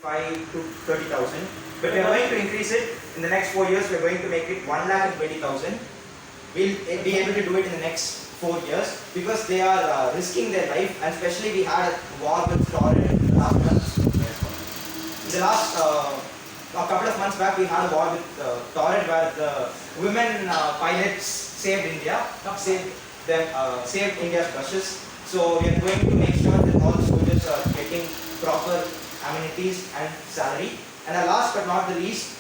5 to 30,000, but we are going to increase it in the next 4 years. We are going to make it 1,20,000. We'll be able to do it in the next 4 years because they are risking their life, and especially we had a war with Torrent last month. The last a couple of months back, we had a war with Torrent where the women pilots saved India, saved India's buses. So we are going to make sure that all the soldiers are getting proper amenities and salary. And last but not the least,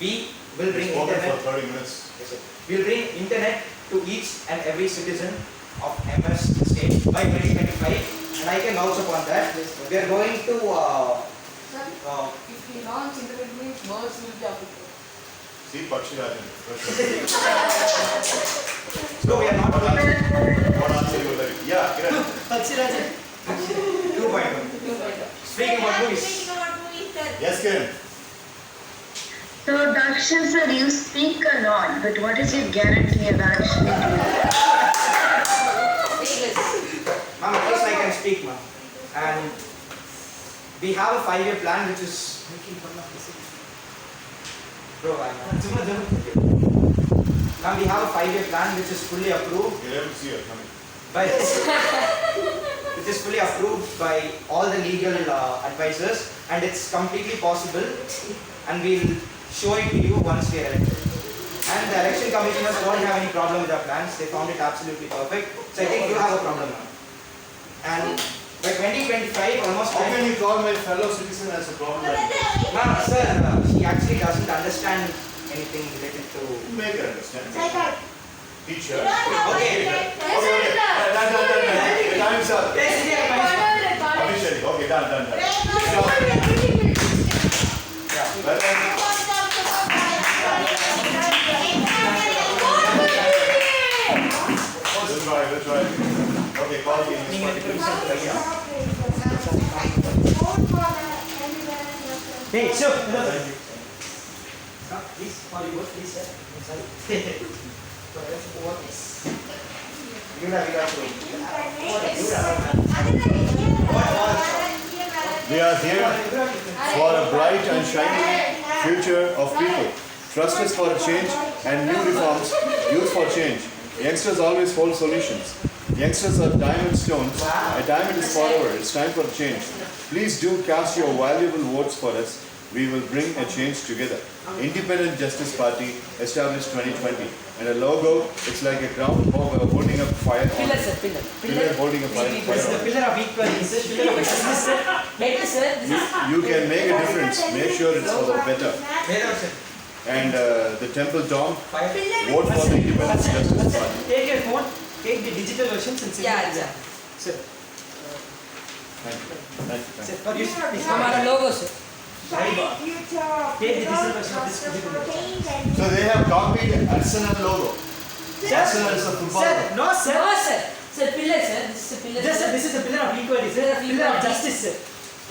we will bring internet. For 30 minutes. Yes, sir. We'll bring internet to each and every citizen of MS state by 2025, and I can vouch upon that. We are going to. If we launch internet means birds will be applicable. See, Pakshirajan. So we are not. What answer you would like? Yeah, Kiran. Pakshirajan. 2.1. Speaking about movies. Yes, Kiran. So, Dakshin sir, you speak a lot, but what is your guarantee of actually doing it? Ma'am, at least I can speak, ma'am. And we have a 5-year plan which is. Ma'am, we have a 5-year plan which is fully approved. You're able to see her coming. Which is fully approved by all the legal advisors, and it's completely possible, and we'll show it to you once we are elected. And the election commissioners don't have any problem with our plans. They found it absolutely perfect. So I think you have a problem now. And by 2025, almost. How can you call my fellow citizen as a problem? Ma'am, sir, she actually doesn't understand anything related to. Make her understand. Teacher. Okay. Done. Time's up. Officially. Okay, done. Yeah. Well done. We'll try. Okay, call the Hey, sure. Thank you. Please, for you, please, sir. We are here for a bright and shining future of people. Trust us for a change and new reforms. Youth for change. Youngsters always hold solutions. Youngsters are diamond stones. A diamond is forever. It's time for a change. Please do cast your valuable votes for us. We will bring a change together. Independent Justice Party, established 2020. And a logo, it's like a ground holding up fire. Pillar, sir, pillar. Pillar holding a fire. It's the pillar of equality. Pillar of justice. You can make a difference. Make sure it's for the better. And the Temple Tom, vote for the Independent Justice Party. Take your phone, take the digital versions and send it. Yeah. Sir. Thank you. Sir, for you, please. Our logo, sir. Take the digital version of this digital version. So they have copied Arsenal logo. Arsenal is a football. Sir, no, sir. No, sir. Sir, pillar, sir. This is a pillar. Just, sir, this is the pillar of equality, sir. Pillar of justice, sir.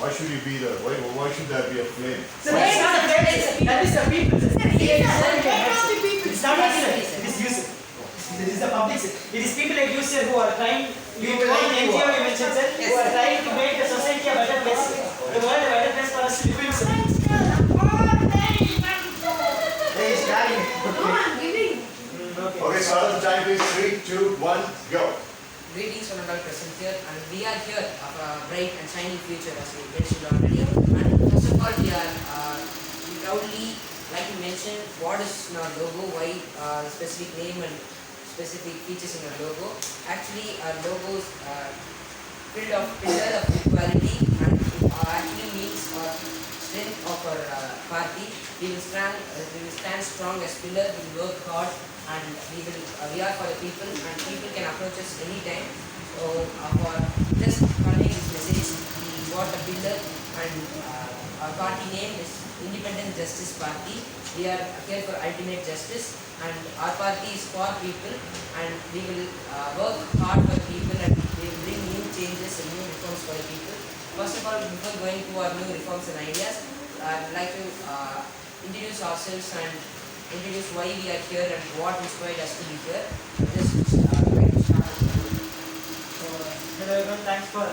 Why should you be there? Why should there be a flame? Sir, that's not a flame, sir. That is the people, sir. It's not us, sir. It is you, sir. This is the public, sir. It is people like you, sir, who are trying. You are NGO, you mentioned, sir. Who are trying to make the society a better place, sir. The world a better place for us to live in, sir. There is dying. Okay, start of the time, please. 3, 2, 1, go. Greetings from all present here, and we are here of a bright and shining future, as we mentioned already. And first of all, we proudly like to mention what is in our logo, why specific name and specific features in our logo. Actually, our logo is filled of pillar of equality, and it actually means strength of our party. We will stand strong as pillar. We will work hard, and we are for the people, and people can approach us anytime. So for just conveying this message, we got a pillar, and our party name is Independent Justice Party. We are here for ultimate justice, and our party is for people, and we will work hard for people, and we will bring new changes and new reforms for the people. First of all, before going to our new reforms and ideas, I would like to introduce ourselves and introduce why we are here and what inspired us to be here. Just like to start. Hello everyone, thanks for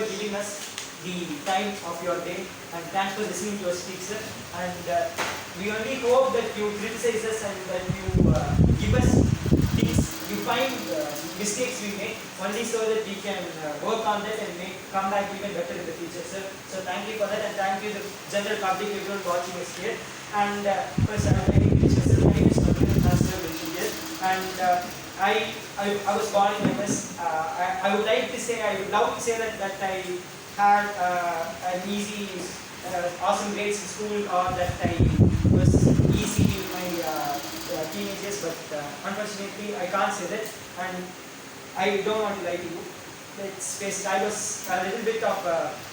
giving us the time of your day, and thanks for listening to us speak, sir. And we only hope that you criticize us and that you give us things, you find mistakes we make, only so that we can work on that and come back even better in the future, sir. So thank you for that, and thank you the general public, everyone watching us here. And first, I would like to introduce myself. My name is Manikandan here, and I was born in MS. I would like to say, I would love to say that I had an easy, awesome grades in school, or that I was easy in my teenage years, but unfortunately I can't say that, and I don't want to lie to you. Let's face it, I was a little bit of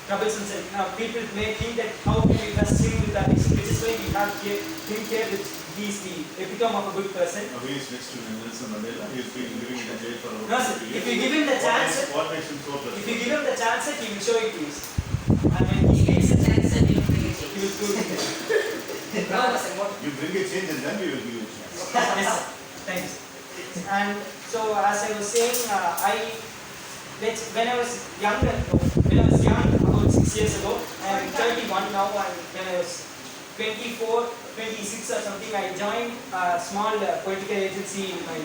troublesome. Now people may think that how can we trust him with our nation, which is why we have him here, which he is the epitome of a good person. He is next to Nelson Mandela. He has been living in the jail for No about sir, 20 years. if you give him the chance, What makes him so if you give him the chance, he will show it to you. I mean, He gets a chance and he will bring a he change. will do it. No, sir, what? You bring a change and then we will give you a chance. Yes, thank you. And so, as I was saying, when I was younger, when I was young, about 6 years ago, I am 31 now, and when I was 24, 26 or something, I joined a small political agency in my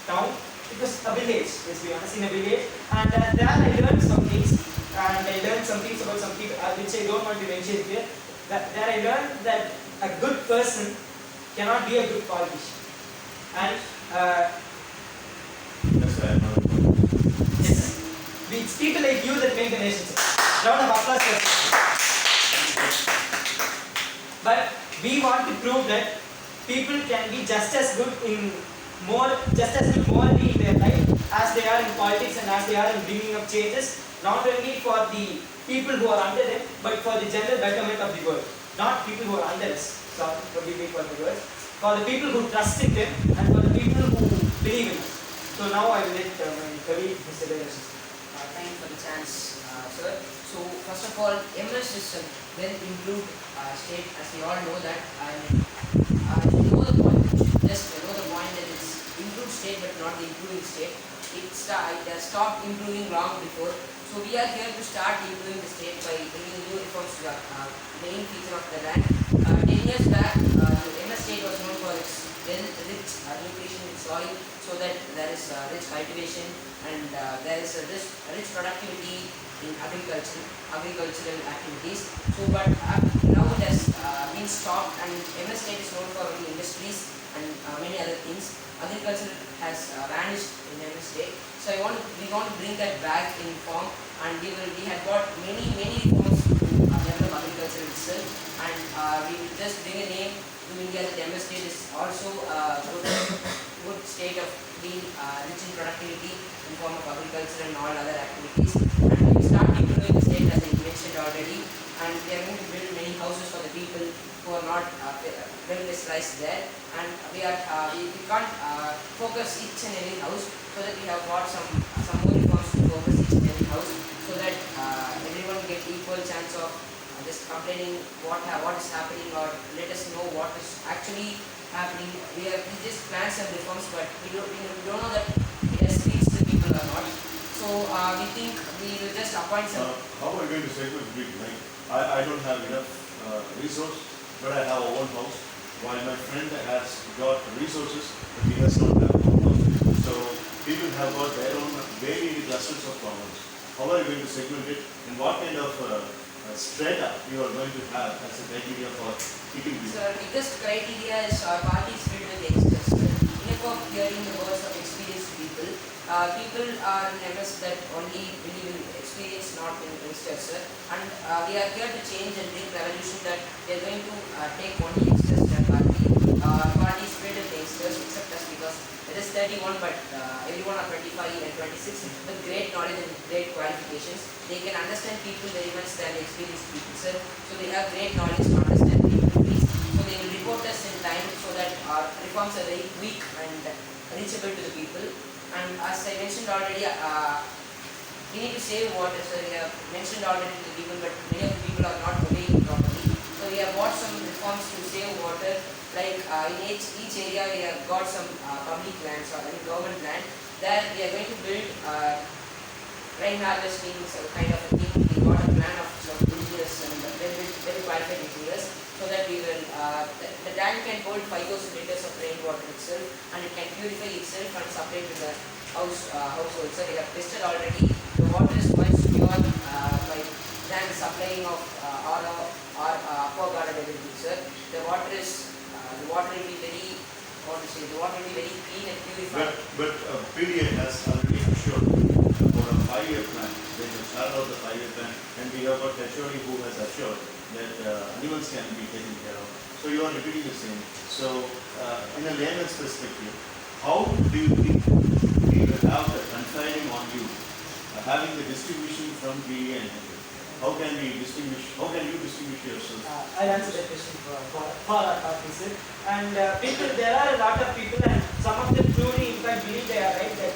town. It was a village, let's be honest, in a village. And there I learned some things, and I learned some things about some people, which I don't want to mention here. There I learned that a good person cannot be a good politician. And That's why I'm not. yes, it's people like you that make the nation. Round of applause for you. But we want to prove that people can be just as good morally in their life as they are in politics and as they are in bringing up changes, not only for the people who are under them, but for the general betterment of the world. Not people who are under us, sorry, forgive me for the words, for the people who trust in them and for the people who believe in us. So now I will let my colleague, Mr. Sundaresan. Thank you for the chance, sir. So first of all, MS is a well-improved state, as we all know that. You know the point. Just know the point that it's improved state, but not the improving state. It has stopped improving long before. So we are here to start improving the state by bringing new reforms to the main feature of the land. 10 years back, the MS state was known for its rich nutrition in soil, so that there is rich cultivation and there is a rich productivity in agricultural activities. So, but now it has been stopped, and MS state is known for many industries and many other things. Agriculture has vanished in MS state. So we want to bring that back in form, and we had got many reforms to develop agriculture itself, and we will just bring a name to India that MS state is also a good state of being rich in productivity in form of agriculture and all other activities. And we will start improving the state, as I mentioned already, and we are going to build many houses for the people who are not well specialized there, and we can't focus each and every house, so that we have got some more reforms to focus each and every house, so that everyone get equal chance of just complaining what is happening, or let us know what is actually happening. We just plan some reforms, but we don't know that it has reached the people or not. So we think we will just appoint some. How are you going to say it big? Like, I don't have enough resource, but I have a own house, while my friend has got resources, but he does not have a own house. So people have got their own very clusters of problems. How are you going to segment it, and what kind of strata you are going to have as a criteria for keeping people? So our biggest criteria is our party is filled with youngsters. Enough of hearing the words of experienced people. People are in MS that only believe in experience, not in youngsters, sir. And we are here to change and bring revolution, that we are going to take only youngsters to our party. Party is filled with youngsters, except us, because it is 31, but everyone are 25 and 26 with great knowledge and great qualifications. They can understand people very much than experienced people, sir. So they have great knowledge to understand people, please. So they will report us in time, so that our reforms are very quick and reachable to the people. And as I mentioned already, we need to save water. So we have mentioned already to the people, but many of the people are not obeying properly. So we have got some reforms to save water. Like in each area, we have got some public lands or any government land. There we are going to build rain harvesting, so kind of a thing. We got a plan of some business and very qualified engineers so that we will, the tank can hold 5,000 liters of rainwater itself and it can purify itself and supply to the household. So they have tested already. The water is quite pure than the supplying of aquaguard and everything, sir. The water will be very, the water will be very clean and purified. But PDA has already assured about a 5-year plan. They will start out the 5-year plan, and we have got HOD who has assured that animals can be taken care of. So you are repeating the same. So in a layman's perspective, how do you think we will have the confining on you, having the distribution from PDA and HOD? How can you distinguish yourself? I'll answer that question for our party, sir. And there are a lot of people, and some of them truly, in fact, believe they are right that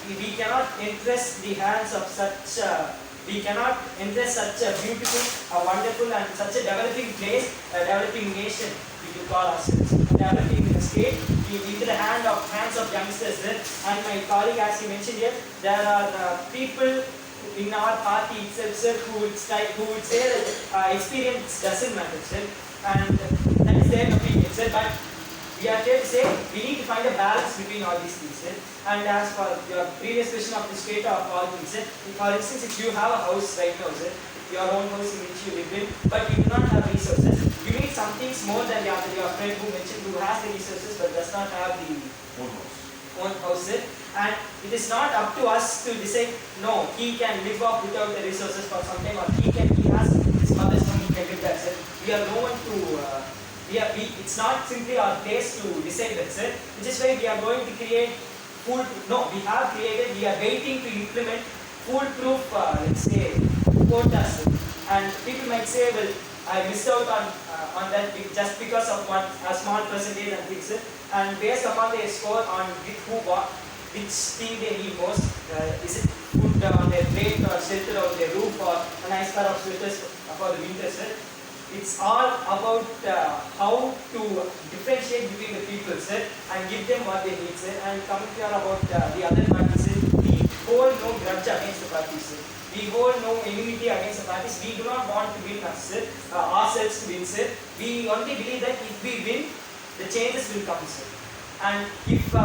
we cannot entrust the hands of such a beautiful, wonderful, and such a developing place, a developing nation. We could call ourselves developing state into the hands of youngsters, sir. And my colleague, as he mentioned here, there are people in our party itself, sir, who would say that experience doesn't matter, sir, and that is their opinion, sir. But we are here to say we need to find a balance between all these things, sir. And as for your previous question of the state of all things, sir, for instance, if you have a house right now, sir, your own house in which you live in, but you do not have resources, you need some things more than your friend who mentioned who has the resources but does not have the own house, sir. And it is not up to us to decide, no, he can live off without the resources for some time, or he has his mother's money, he can live that, sir. We are no one to, it's not simply our place to decide that, sir. Which is why we are going to create we have created, we are waiting to implement foolproof, let's say, quotas. And people might say, well, I missed out on that just because of a small percentage and things, sir. And based upon their score on which thing they need most, is it food on their plate or shelter on their roof or a nice pair of sweaters for the winter, sir. It's all about how to differentiate between the people, sir, and give them what they need, sir. And coming here about the other parties, sir, we hold no grudge against the parties, sir. We hold no enmity against the parties. We do not want to win ourselves to win, sir. We only believe that if we win, the changes will come, sir. And if the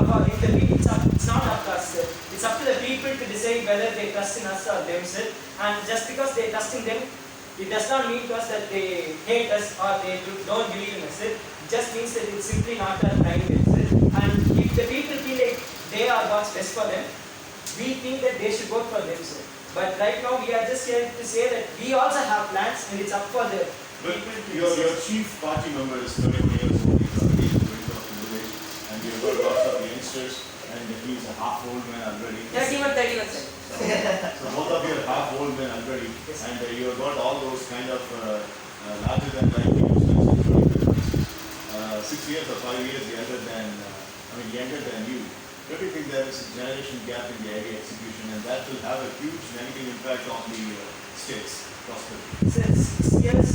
people, it's not up to us, sir. It's up to the people to decide whether they trust in us or them, sir. And just because they trust in them, it does not mean to us that they hate us or they don't believe in us, sir. It just means that it's simply not our time, sir. And if the people feel like they are what's best for them, we think that they should vote for them, sir. But right now we are just here to say that we also have plans and it's up for the people to your chief party member is 31 years old. He's already in the village, and you've got lots of youngsters, and he's a half old man already. 31, sir. So both of you are half old men already, and you have got all those kind of larger than life youngsters. 6 years or 5 years younger than you. Don't you think there is a generation gap in the idea execution, and that will have a huge negative impact on the state's prosperity? Sir, 6 years,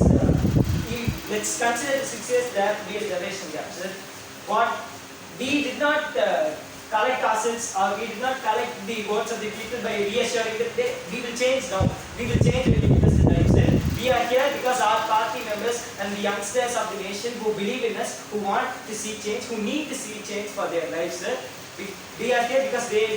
let's consider the 6 years there to be a generation gap, sir. What we did not collect ourselves, or we did not collect the votes of the people by reassuring that we will change now. We will change when we give us the time, sir. We are here because our party members and the youngsters of the nation who believe in us, who want to see change, who need to see change for their lives, sir. We are here because they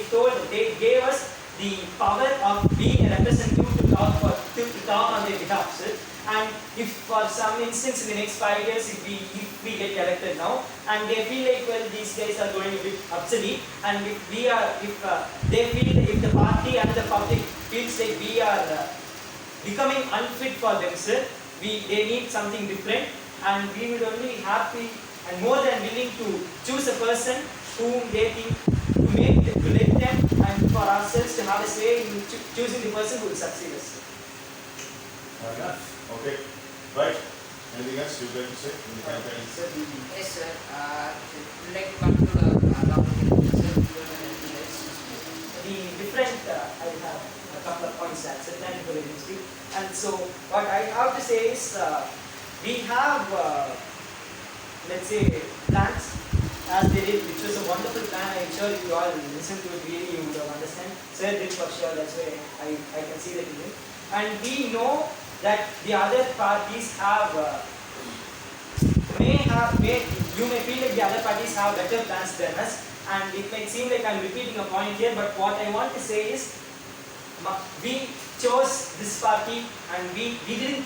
gave us the power of being a representative to talk on their behalf, sir. And if for some instance in the next 5 years, if we get elected now, and they feel like, well, these guys are going a bit obsolete, and if the party and the public feels like we are becoming unfit for them, sir, they need something different, and we would only be happy and more than willing to choose a person whom they think to let them and for ourselves to have a say in choosing the person who will succeed us. Okay, right. Anything else you'd like to say? Yes, sir. Would like to conclude The different, I have a couple of points to answer. Thank you for letting me speak. And so, what I have to say is, we have, let's say, plans as they did, which was a wonderful plan. I'm sure if you all listen to it, really you will understand. Sir did for sure, that's why I can see that in it. And we know that the other parties have you may feel like the other parties have better plans than us, and it may seem like I'm repeating a point here, but what I want to say is we chose this party and we didn't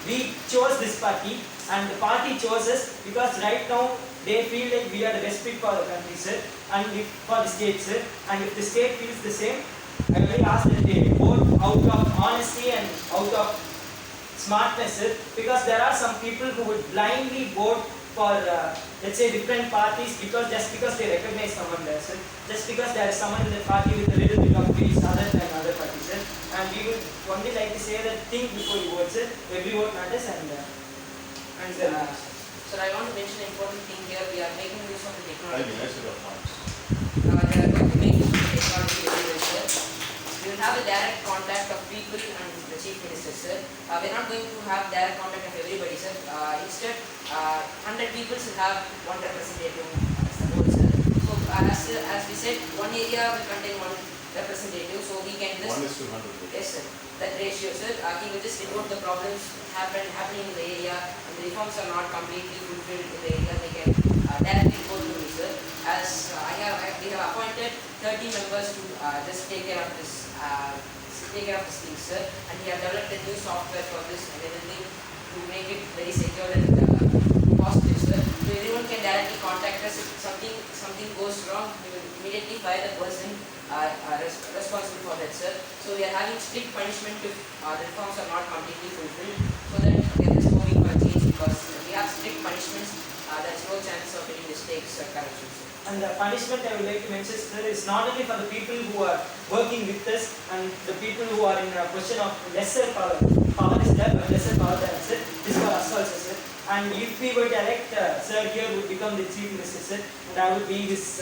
we chose this party and the party chose us because right now they feel like we are the best fit for the country, sir, and for the state, sir, and if the state feels the same, I will ask that they vote out of honesty and out of smartness, sir, because there are some people who would blindly vote for let's say different parties just because they recognize someone there, sir, just because there is someone in the party with a little bit of fees other than other parties, sir, and we would only like to say that think before you vote, sir. Every vote matters, and sir, I want to mention an important thing here. We are making use of the technology. I should have points. They are going to make use of the technology very well, sir. We will have a direct contact of people and the chief minister, sir. We are not going to have direct contact of everybody, sir. Instead, 100 people should have one representative as the whole, sir. So as we said, one area will contain one representative, so we can just 1:100. yes, sir. That ratio, sir. He will just report the problems happening in the area, and the reforms are not completely fulfilled in the area. They can directly report to me, sir. As we have appointed 30 members to just take care of this thing, sir. And we have developed a new software for this and everything to make it very secure and positive, sir. So everyone can directly contact us if something goes wrong. We will immediately fire the person responsible for that, sir. So we are having strict punishment if the reforms are not completely fulfilled, so that we are just moving for change, because we have strict punishments. There is no chance of any mistakes or corruption, sir. And the punishment I would like to mention, sir, is not only for the people who are working with us and the people who are in a position of lesser power. Power is there, but lesser power than us, sir. This is for us also, sir. And if we were to elect sir here would become the chief minister, sir, and I would be his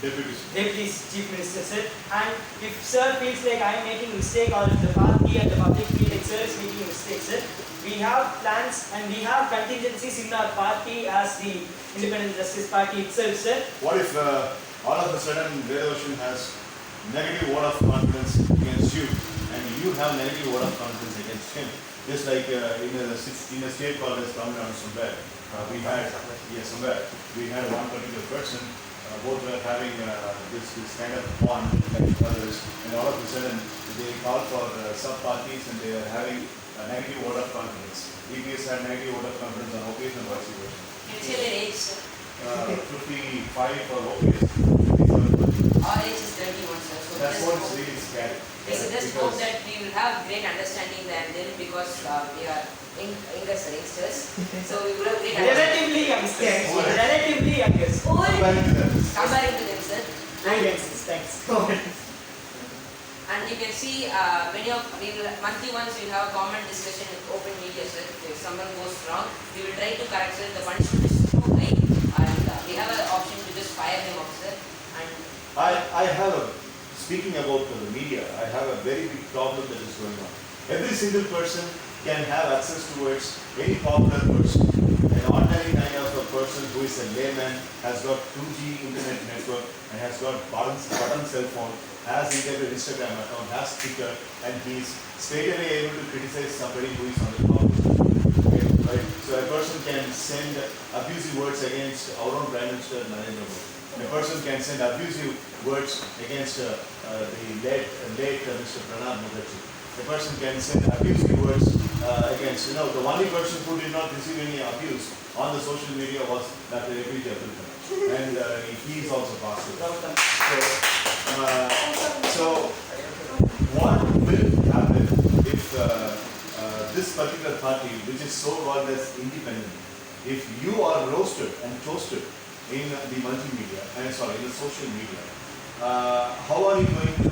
deputy chief minister, sir. And if sir feels like I am making a mistake, or if the party and the public feel like sir is making a mistake, sir, we have plans and we have contingencies in our party as the Independent Justice Party itself, sir. What if all of a sudden Red Ocean has negative vote of confidence against you, and you have negative vote of confidence against him? Just like in a state called as Manikandan Sundaresan, we had one particular person. Both were having this kind of bond like others, and all of a sudden they called for sub-parties and they are having a negative vote of confidence. EPS had negative vote of confidence on OPS and vice versa. Can you say the age, sir? 55 for OPS. Our age is 31, sir. So That's what is really scary. we just hope that we will have great understanding than them, because we are youngsters. So we will have great understanding. Relatively youngsters. Relatively youngsters. Comparing to them, sir. Very youngsters, thanks. And you can see monthly once we will have a common discussion with open media, sir. If someone goes wrong, we will try to correct, sir. The punishment is too high, and we have an option to just fire them off, sir. And I have speaking about the media, I have a very big problem that is going on. Every single person can have access towards any popular person. An ordinary kind of a person who is a layman, has got 2G internet network and has got button cell phone, has Instagram account, has Twitter, and he is straight away able to criticize somebody who is on the top. Okay, right? So a person can send abusive words against our own Prime Minister Narendra Modi. A person can send abusive words against the late Mr. Pranab Mukherjee. A person can send abusive words against, the only person who did not receive any abuse on the social media was Dr. APJ Abdul Kalam. And he is also positive. So what will happen if this particular party, which is so called as independent, if you are roasted and toasted in the multimedia, in the social media, how are you going to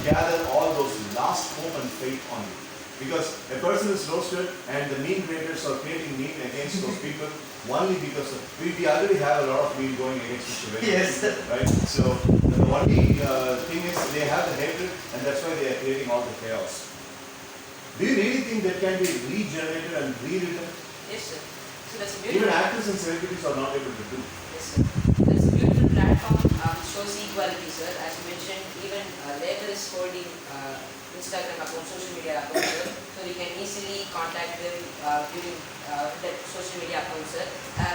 gather all those last hope and faith on you? Because a person is roasted and the meme creators are creating meme against those people only because we already have a lot of meme going against Mr. Vedant. Yes. Right? So the only thing is they have the hatred, and that's why they are creating all the chaos. Do you really think that can be regenerated and rewritten? yes, sir. So that's a Even beautiful. actors and celebrities are not able to do. Yes, sir. That's a beautiful platform which shows equality, sir. As you mentioned, even labor is holding Instagram account, social media account, sir. So we can easily contact them during that social media account, sir.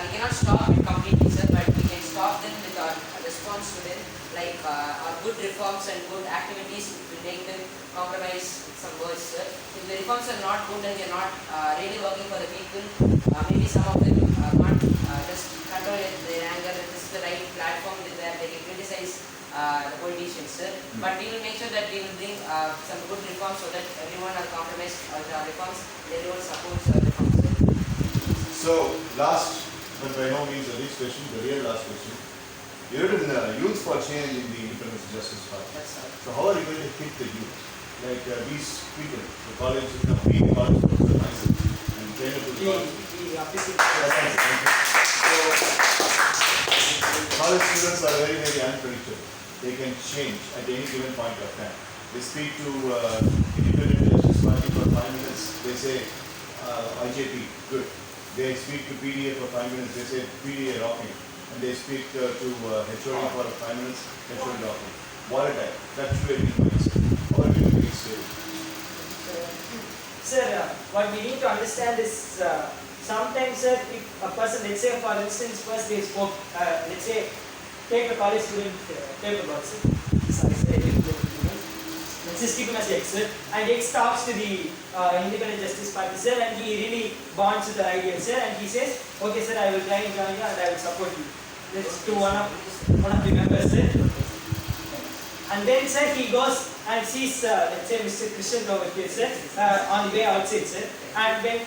We cannot stop it completely, sir, but we can stop them with our response to them, like our good reforms and good activities will make them compromise with some words, sir. If the reforms are not good and they are not really working for the people, maybe some of them can't just control their anger. This is the right platform where they can criticize the politicians, sir. But we will make sure that we will bring some good reforms so that everyone are compromised with our reforms. Everyone supports our reforms, sir. So, last but by no means the least question, the real last question. You're in Youth for Change in the Independence Justice Party. That's all. So how are you going to hit the youth? Like these people, the college, being college professor myself, and trainer to the college. College students are very, very unpredictable. They can change at any given point of time. They speak to Independent Justice Party for 5 minutes. They say IJP, good. They speak to PDA for 5 minutes. They say PDA rocking. And they speak to HOD for 5 minutes. HOD rocking. Volatile, fluctuating mindset. How are you doing this? Sir, what we need to understand is sometimes, sir, if a person, let's say for instance, first they spoke, let's say, take a college student, take a box, sorry, let's just keep him as X, sir, and X talks to the Independent Justice Party, sir, and he really bonds with the idea, sir, and he says, okay, sir, I will try and join you and I will support you. Let's do one of the members, sir. And then, sir, he goes and sees, let's say, Mr. Krishnan over here, sir, on the way outside, sir. And when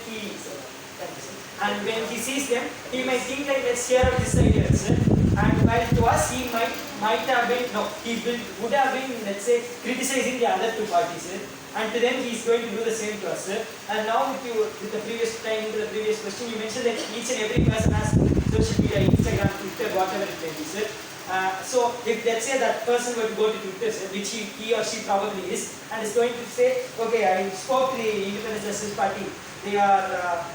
he sees them, he might think like, let's share out this idea, sir. And while to us, he might have been, no, would have been, let's say, criticizing the other two parties, sir. And to them, he's going to do the same to us, sir. And now, with the previous question, you mentioned that each and every person has social media, Instagram, Twitter, whatever it may be, sir. So if let's say that person were to go to Twitter, which he or she probably is, and is going to say, okay, I spoke to the Independent Justice Party, they are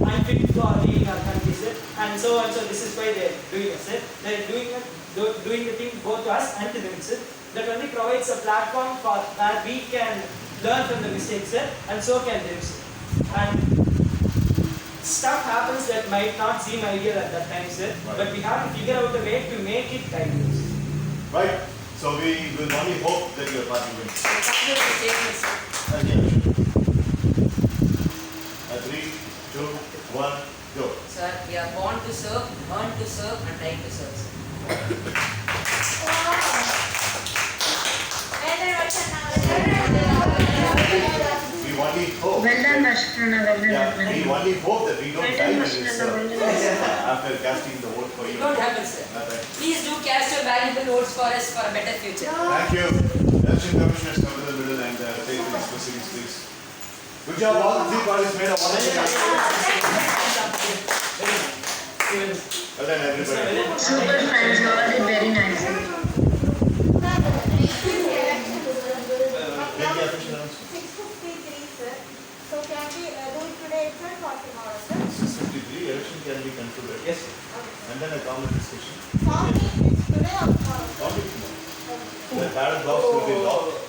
unfit for leading our country, sir, and so this is why they are doing it, sir. They are doing the thing both to us and to them, sir. That only provides a platform for where we can learn from the mistakes, sir, and so can them, sir. And stuff happens that might not seem ideal at that time, sir, right. But we have to figure out a way to make it ideal. Right. So we will only hope that your party wins. Thank you for the statement, sir. Thank you. 3, 2, 1, go. Sir, we are born to serve, earn to serve, and die to serve, sir. We only hope. Well done, Ashwina. Well done. Yeah, we only hope that we don't Well die done, when we serve after casting the vote for you. It won't happen, sir. Please do cast your valuable votes for us for a better future. Thank you. Election commissioners come to the middle and take the proceedings, please. Good job, all the 3 parties made a wonderful job. Well done, everybody. Super friends, you all did very nicely. Take the official announcement. 6:53, sir. So can we do it today itself or tomorrow, sir? 6:53, election can be concluded. Yes, sir. And then a common discussion. Counting is today or tomorrow? Counting tomorrow. The ballot box will be locked.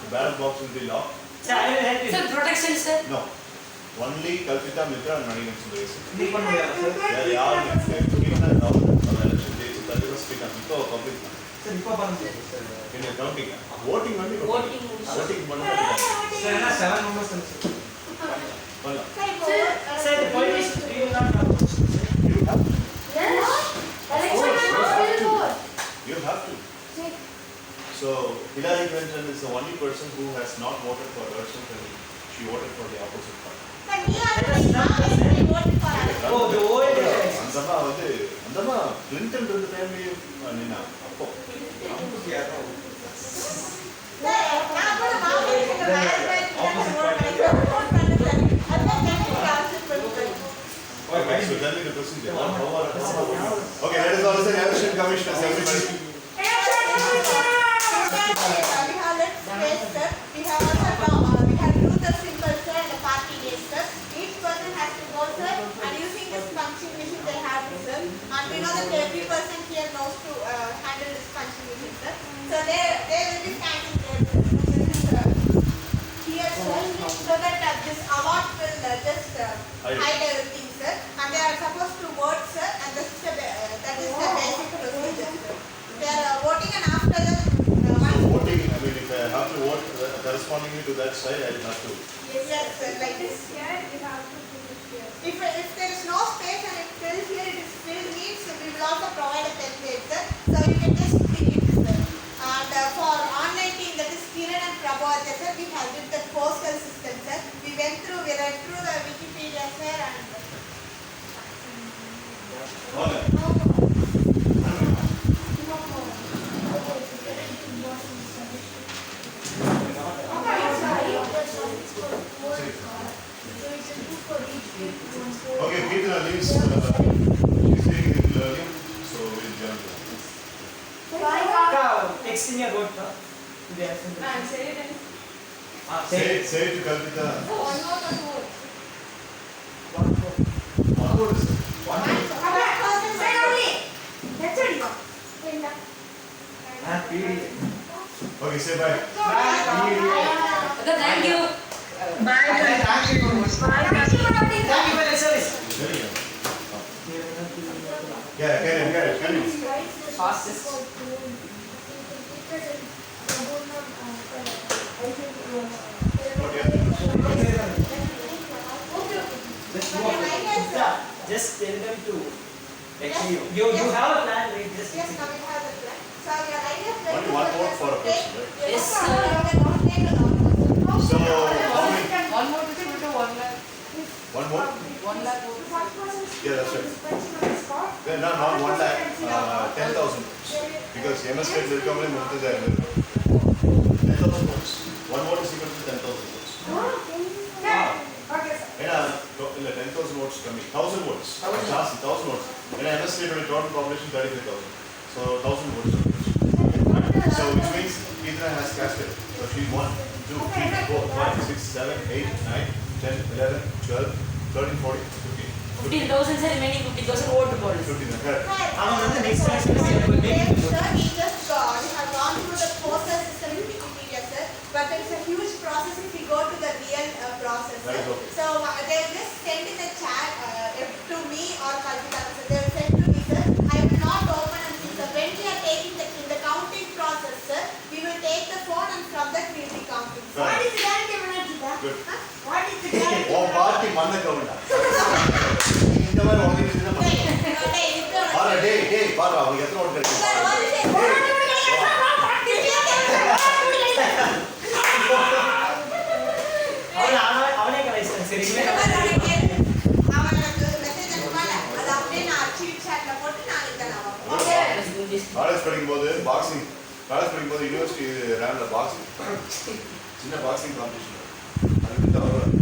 The ballot box will be locked. Sir, I will help you. Sir, protection, sir. No. Only Kalpita Mitra and Manikandan Sundaresan. Deepan Muyala, sir. They are all given a now on election day. So that is speak on public. Sir, Deepa Paramjit, sir. In a counting. Voting only. Voting. Voting one. Sir, I have 7 members, sir. One. Sir, the politicians, we will not have votes, sir. You have to. Yes. You have to. So Hillary Clinton is the only person who has not voted for herself and she voted for the opposite party. Oh, the old days. அந்தமா வந்து அந்தமா Clinton இருந்த டைம்லயே நின்னா அப்போ Okay, so tell me the procedure. Okay, let us all listen. Election commissioners, everybody. We have do the symbol, sir, and the party name, sir. Each person has to go, sir, and using this punching machine they have, sir. And we know that every person here knows to handle this punching machine. award will just hide everything, sir. And they are supposed to vote, sir. And that is the basic procedure, sir. They are voting, and after that, So once voting, I mean, if I have to vote correspondingly to that side, I will have to. yes, sir, like this. If there is no space and it fills here, it is filled means we will also provide a template, sir. So you can just fill it, sir. And for online team, that is Kiran and Prabhat, sir, we have did the postal system, sir. We read through the Wikipedia, sir, and Okay, Peter leaves. He's saying he will early, so we'll join. Text in your vote, no? The assembly. Say it to Kalpita. one One vote is one vote. Okay, say bye. Okay, thank you. Bye, Dakshins. Thank you for the service. Very good. Yeah, can you? Fastest. Just tell them to actually you have a plan, right? Just Yes, now we have the plan. So your idea is Only one vote for a person, right? Yes, So sir. you cannot take a lot. So how many? One more is equal to 1 lakh. One more? 1 lakh votes. Yeah, that's right. Well, not 1 lakh, 10,000. Because MS State will come in 10,000 votes. One vote is equal to 10,000 votes. ಇಲ್ಲ 10,000 votes coming, 1,000 votes. ಜಾಸ್ತಿ 1,000 votes. MS State total population 35,000. So 1,000 votes. So which means Petra has casted. So she 1, 2, 3, 4, 5, 6, 7, 8, 9, 10, 11, 12, 13, 14, 15. 15,000 sir, remaining 50,000 vote polls. 15, correct. next time Sir, we just we have gone through the postal system in Wikipedia, sir. But it's a huge process if we go to the real process, sir. That is okay. So they will just send in the chat to me or Kalpita, sir. They will send to me, sir. I will not open and see, sir. When we are taking in the counting process, sir, we will take the phone and from that we will be counting. Sir. Right. What is the guarantee, Manajita? Good. What is the guarantee? உன் party மண்ணை கவுண்டா இந்த மாதிரி வாங்கிட்டு இருந்தா டேய் பாரு அவங்க எத்தனை ஓட்டு கிடைக்கும் அவனே கலைச்சான் சரி காலேஜ் படிக்கும்போது பாக்ஸிங் யூனிவர்சிட்டி ரேம்ல பாக்ஸிங் சின்ன பாக்ஸிங் காம்படிஷன் அதுக்கு தான் வருவாங்க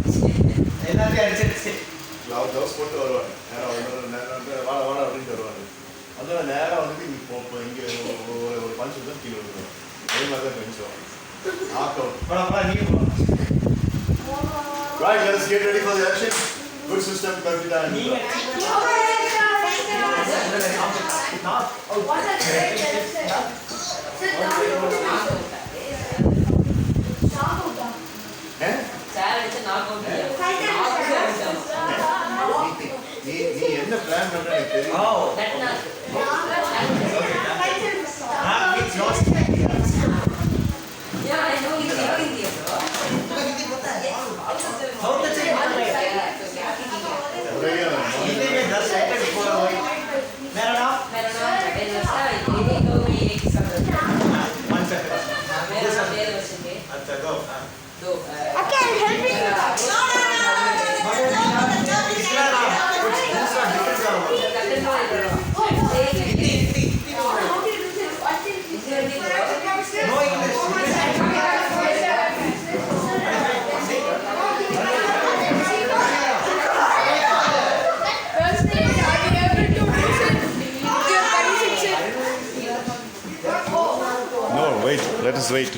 எல்லாத்தையும் அடிச்சிருச்சு க்ளவுஸ் போட்டு வருவாங்க நேரம் வந்து வாழ அப்படின்ட்டு வருவாங்க அதனால நேராக வந்துட்டு இங்கே ஒரு பஞ்ச் தான் கீழே விடுவாங்க அதே மாதிரி தான் பெஞ்சுவாங்க knock out Right, let us get ready for the action. Good system, Kalpita and நீங்க Eh? Sir, it's a knockout. நீ என்ன பிளான் பண்ற எனக்கு தெரியும். That knock. Yeah, I know he's in India, bro. No, wait. Let us wait.